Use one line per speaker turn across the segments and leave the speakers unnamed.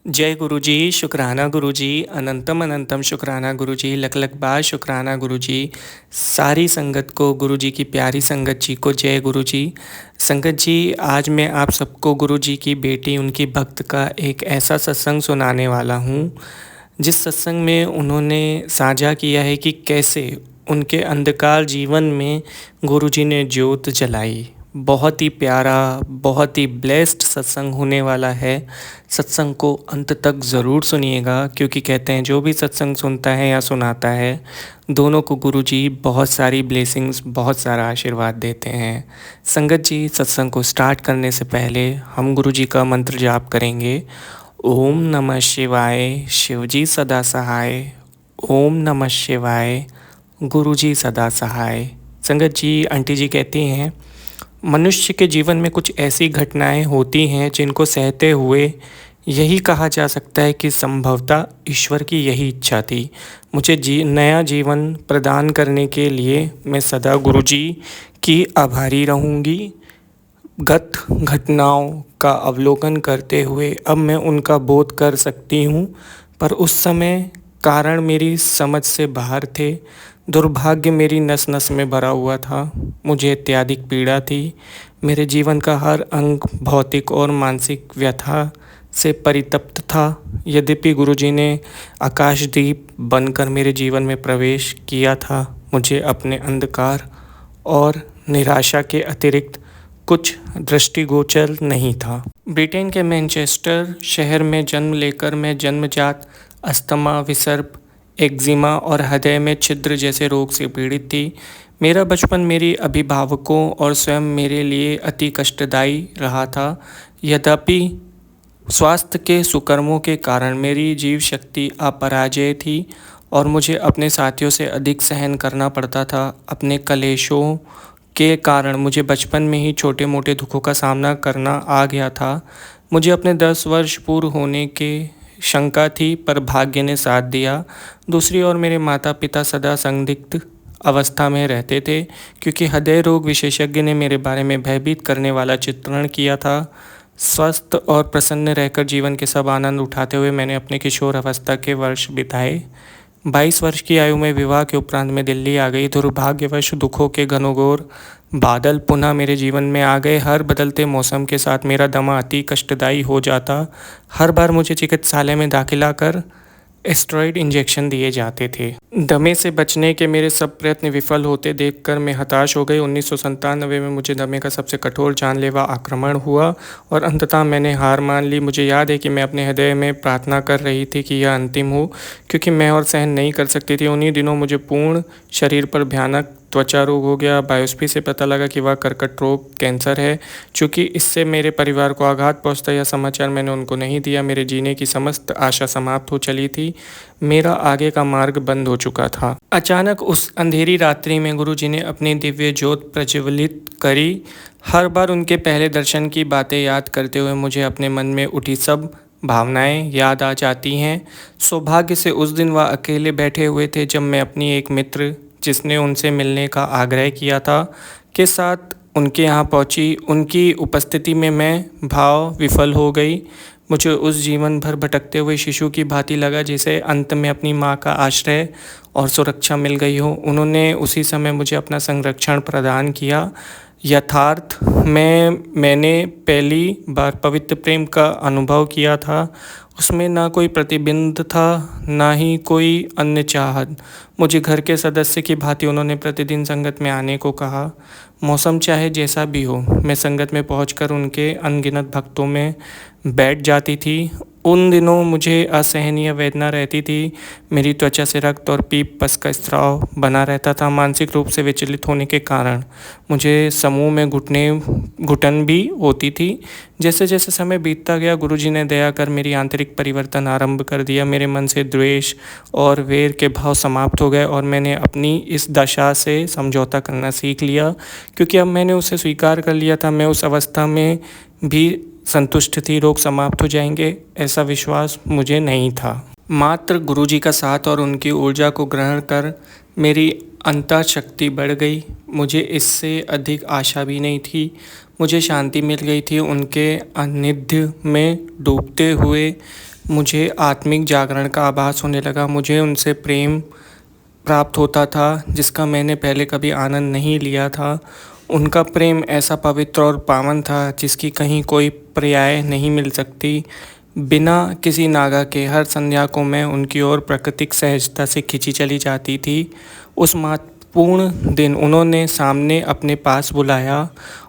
जय गुरु जी, शुकराना गुरु जी, अनंतम अनंतम शुकराना गुरु जी, लख लख बार शुकराना गुरु जी। सारी संगत को गुरु जी की प्यारी संगत जी को जय गुरु जी। संगत जी, आज मैं आप सबको गुरु जी की बेटी उनकी भक्त का एक ऐसा सत्संग सुनाने वाला हूँ जिस सत्संग में उन्होंने साझा किया है कि कैसे उनके अंधकार जीवन में गुरु जी ने ज्योत जलाई। बहुत ही प्यारा, बहुत ही ब्लेस्ड सत्संग होने वाला है। सत्संग को अंत तक ज़रूर सुनिएगा, क्योंकि कहते हैं जो भी सत्संग सुनता है या सुनाता है, दोनों को गुरु जी बहुत सारी ब्लेसिंग्स, बहुत सारा आशीर्वाद देते हैं। संगत जी, सत्संग को स्टार्ट करने से पहले हम गुरु जी का मंत्र जाप करेंगे। ओम नमः शिवाय, शिवजी सदा सहाय। ओम नमः शिवाय, गुरु जी सदा सहाय। संगत जी, आंटी जी कहती हैं, मनुष्य के जीवन में कुछ ऐसी घटनाएं होती हैं जिनको सहते हुए यही कहा जा सकता है कि संभवतः ईश्वर की यही इच्छा थी। मुझे नया जीवन प्रदान करने के लिए मैं सदा गुरु जी की आभारी रहूँगी। गत घटनाओं का अवलोकन करते हुए अब मैं उनका बोध कर सकती हूँ, पर उस समय कारण मेरी समझ से बाहर थे। दुर्भाग्य मेरी नस नस में भरा हुआ था। मुझे अत्यधिक पीड़ा थी। मेरे जीवन का हर अंग भौतिक और मानसिक व्यथा से परितप्त था। यद्यपि गुरुजी ने आकाशदीप बनकर मेरे जीवन में प्रवेश किया था, मुझे अपने अंधकार और निराशा के अतिरिक्त कुछ दृष्टिगोचर नहीं था। ब्रिटेन के मैनचेस्टर शहर में जन्म लेकर मैं जन्मजात अस्थमा, विसर्प, एक्जिमा और हृदय में छिद्र जैसे रोग से पीड़ित थी। मेरा बचपन मेरी अभिभावकों और स्वयं मेरे लिए अति कष्टदायी रहा था। यद्यपि स्वास्थ्य के सुकर्मों के कारण मेरी जीव शक्ति अपराजेय थी और मुझे अपने साथियों से अधिक सहन करना पड़ता था। अपने कलेशों के कारण मुझे बचपन में ही छोटे मोटे दुखों का सामना करना आ गया था। मुझे अपने 10 वर्ष पूर्ण होने के शंका थी, पर भाग्य ने साथ दिया। दूसरी ओर मेरे माता पिता सदा संदिग्ध अवस्था में रहते थे, क्योंकि हृदय रोग विशेषज्ञ ने मेरे बारे में भयभीत करने वाला चित्रण किया था। स्वस्थ और प्रसन्न रहकर जीवन के सब आनंद उठाते हुए मैंने अपने किशोर अवस्था के वर्ष बिताए। 22 वर्ष की आयु में विवाह के उपरांत मैं दिल्ली आ गई। दुर्भाग्यवश दुखों के घनघोर बादल पुनः मेरे जीवन में आ गए। हर बदलते मौसम के साथ मेरा दमा अति कष्टदायी हो जाता। हर बार मुझे चिकित्सालय में दाखिला कर स्टेरॉइड इंजेक्शन दिए जाते थे। दमे से बचने के मेरे सब प्रयत्न विफल होते देखकर मैं हताश हो गई। 1997 में मुझे दमे का सबसे कठोर जानलेवा आक्रमण हुआ और अंततः मैंने हार मान ली। मुझे याद है कि मैं अपने हृदय में प्रार्थना कर रही थी कि यह अंतिम हो, क्योंकि मैं और सहन नहीं कर सकती थी। उन्हीं दिनों मुझे पूर्ण शरीर पर भयानक त्वचा रोग हो गया। बायोप्सी से पता लगा कि वह कर्कट रोग कैंसर है। चूँकि इससे मेरे परिवार को आघात पहुंचता, यह समाचार मैंने उनको नहीं दिया। मेरे जीने की समस्त आशा समाप्त हो चली थी। मेरा आगे का मार्ग बंद हो चुका था। अचानक उस अंधेरी रात्रि में गुरुजी ने अपनी दिव्य ज्योत प्रज्वलित करी। हर बार उनके पहले दर्शन की बातें याद करते हुए मुझे अपने मन में उठी सब भावनाएं याद आ जाती हैं। सौभाग्य से उस दिन वह अकेले बैठे हुए थे जब मैं अपनी एक मित्र, जिसने उनसे मिलने का आग्रह किया था, के साथ उनके यहाँ पहुँची। उनकी उपस्थिति में मैं भाव विफल हो गई। मुझे उस जीवन भर भटकते हुए शिशु की भांति लगा जिसे अंत में अपनी माँ का आश्रय और सुरक्षा मिल गई हो। उन्होंने उसी समय मुझे अपना संरक्षण प्रदान किया। यथार्थ में मैंने पहली बार पवित्र प्रेम का अनुभव किया था। उसमें ना कोई प्रतिबिंब था, ना ही कोई अन्य चाहत। मुझे घर के सदस्य की भांति उन्होंने प्रतिदिन संगत में आने को कहा। मौसम चाहे जैसा भी हो, मैं संगत में पहुंचकर उनके अनगिनत भक्तों में बैठ जाती थी। उन दिनों मुझे असहनीय वेदना रहती थी। मेरी त्वचा से रक्त और पीप पस का स्राव बना रहता था। मानसिक रूप से विचलित होने के कारण मुझे समूह में घुटन भी होती थी। जैसे जैसे समय बीतता गया, गुरुजी ने दया कर मेरी आंतरिक परिवर्तन आरंभ कर दिया। मेरे मन से द्वेष और वैर के भाव समाप्त हो गए और मैंने अपनी इस दशा से समझौता करना सीख लिया, क्योंकि अब मैंने उसे स्वीकार कर लिया था। मैं उस अवस्था में भी संतुष्ट थी। रोग समाप्त हो जाएंगे ऐसा विश्वास मुझे नहीं था। मात्र गुरुजी का साथ और उनकी ऊर्जा को ग्रहण कर मेरी अंतः शक्ति बढ़ गई। मुझे इससे अधिक आशा भी नहीं थी। मुझे शांति मिल गई थी। उनके सान्निध्य में डूबते हुए मुझे आत्मिक जागरण का आभास होने लगा। मुझे उनसे प्रेम प्राप्त होता था जिसका मैंने पहले कभी आनंद नहीं लिया था। उनका प्रेम ऐसा पवित्र और पावन था जिसकी कहीं कोई पर्याय नहीं मिल सकती। बिना किसी नागा के हर संध्या को मैं उनकी ओर प्राकृतिक सहजता से खिंची चली जाती थी। उस महत्वपूर्ण दिन उन्होंने सामने अपने पास बुलाया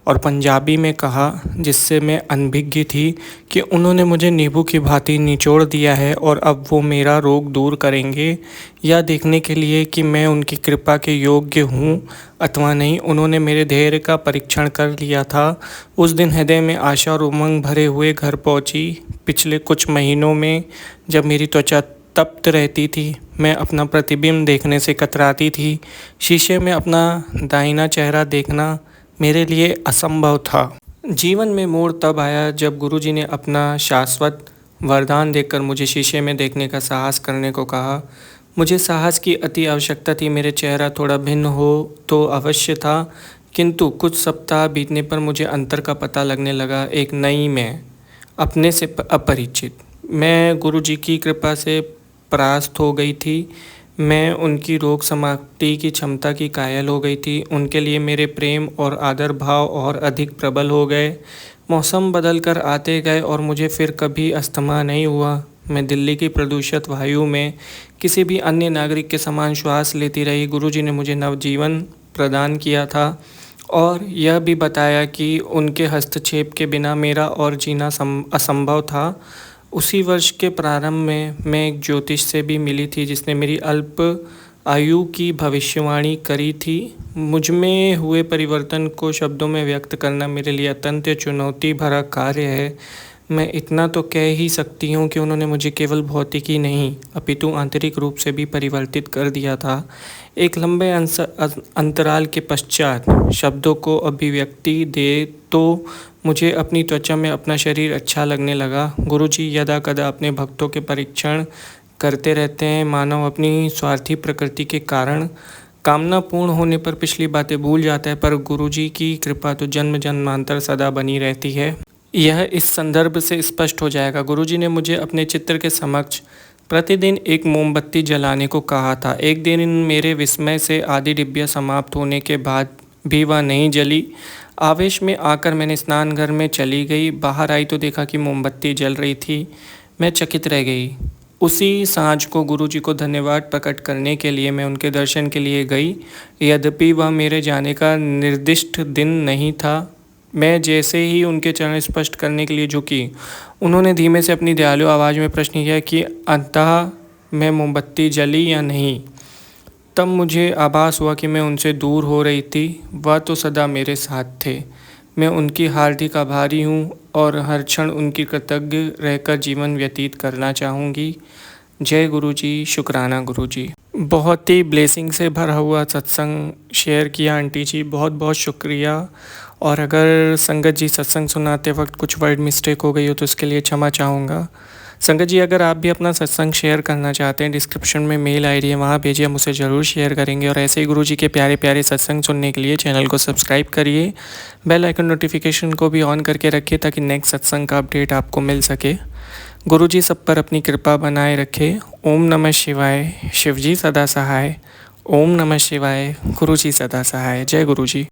और पंजाबी में कहा, जिससे मैं अनभिज्ञ थी, कि उन्होंने मुझे नींबू की भांति निचोड़ दिया है और अब वो मेरा रोग दूर करेंगे। यह देखने के लिए कि मैं उनकी कृपा के योग्य हूँ अथवा नहीं, उन्होंने मेरे धैर्य का परीक्षण कर लिया था। उस दिन हृदय में आशा और उमंग भरे हुए घर पहुँची। पिछले कुछ महीनों में जब मेरी त्वचा तप्त रहती थी, मैं अपना प्रतिबिंब देखने से कतराती थी। शीशे में अपना दाहिना चेहरा देखना मेरे लिए असंभव था। जीवन में मोड़ तब आया जब गुरुजी ने अपना शाश्वत वरदान देकर मुझे शीशे में देखने का साहस करने को कहा। मुझे साहस की अति आवश्यकता थी। मेरे चेहरा थोड़ा भिन्न हो तो अवश्य था, किंतु कुछ सप्ताह बीतने पर मुझे अंतर का पता लगने लगा। एक नई मैं, अपने से अपरिचित मैं गुरुजी की कृपा से परास्त हो गई थी। मैं उनकी रोग समाप्ति की क्षमता की कायल हो गई थी। उनके लिए मेरे प्रेम और आदर भाव और अधिक प्रबल हो गए। मौसम बदल कर आते गए और मुझे फिर कभी अस्थमा नहीं हुआ। मैं दिल्ली की प्रदूषित वायु में किसी भी अन्य नागरिक के समान श्वास लेती रही। गुरुजी ने मुझे नवजीवन प्रदान किया था और यह भी बताया कि उनके हस्तक्षेप के बिना मेरा और जीना असंभव था। उसी वर्ष के प्रारंभ में मैं एक ज्योतिष से भी मिली थी जिसने मेरी अल्प आयु की भविष्यवाणी करी थी। मुझ में हुए परिवर्तन को शब्दों में व्यक्त करना मेरे लिए अत्यंत चुनौती भरा कार्य है। मैं इतना तो कह ही सकती हूँ कि उन्होंने मुझे केवल भौतिकी नहीं अपितु आंतरिक रूप से भी परिवर्तित कर दिया था। एक लंबे अंतराल के पश्चात शब्दों को अभिव्यक्ति दे तो मुझे अपनी त्वचा में अपना शरीर अच्छा लगने लगा। गुरुजी यदा कदा अपने भक्तों के परीक्षण करते रहते हैं। मानव अपनी स्वार्थी प्रकृति के कारण कामना पूर्ण होने पर पिछली बातें भूल जाता है, पर गुरुजी की कृपा तो जन्म जन्मांतर सदा बनी रहती है। यह इस संदर्भ से स्पष्ट हो जाएगा। गुरुजी ने मुझे अपने चित्र के समक्ष प्रतिदिन एक मोमबत्ती जलाने को कहा था। एक दिन मेरे विस्मय से आधी डिब्बियाँ समाप्त होने के बाद भी वह नहीं जली। आवेश में आकर मैंने स्नान घर में चली गई। बाहर आई तो देखा कि मोमबत्ती जल रही थी। मैं चकित रह गई। उसी सांझ को गुरुजी को धन्यवाद प्रकट करने के लिए मैं उनके दर्शन के लिए गई। यद्यपि वह मेरे जाने का निर्दिष्ट दिन नहीं था। मैं जैसे ही उनके चरण स्पष्ट करने के लिए झुकी, उन्होंने धीमे से अपनी दयालु आवाज़ में प्रश्न किया कि अंततः मैं मोमबत्ती जली या नहीं। तब मुझे आभास हुआ कि मैं उनसे दूर हो रही थी। वह तो सदा मेरे साथ थे। मैं उनकी हार्दिक आभारी हूँ और हर क्षण उनकी कृतज्ञ रहकर जीवन व्यतीत करना चाहूँगी। जय गुरुजी, शुक्राना गुरुजी। बहुत ही ब्लेसिंग से भरा हुआ सत्संग शेयर किया आंटी जी, बहुत बहुत शुक्रिया। और अगर संगत जी सत्संग सुनाते वक्त कुछ वर्ड मिस्टेक हो गई हो तो इसके लिए क्षमा चाहूँगा। संगत जी, अगर आप भी अपना सत्संग शेयर करना चाहते हैं, डिस्क्रिप्शन में मेल आईडी है, वहाँ भेजिए, हम उसे ज़रूर शेयर करेंगे। और ऐसे ही गुरुजी के प्यारे प्यारे सत्संग सुनने के लिए चैनल को सब्सक्राइब करिए, बेल आइकन नोटिफिकेशन को भी ऑन करके रखिए ताकि नेक्स्ट सत्संग का अपडेट आपको मिल सके। गुरुजी सब पर अपनी कृपा बनाए रखे। ओम नमः शिवाय। शिवजी सदा सहाय। ओम नमः शिवाय। गुरुजी सदा सहाय। जय गुरुजी।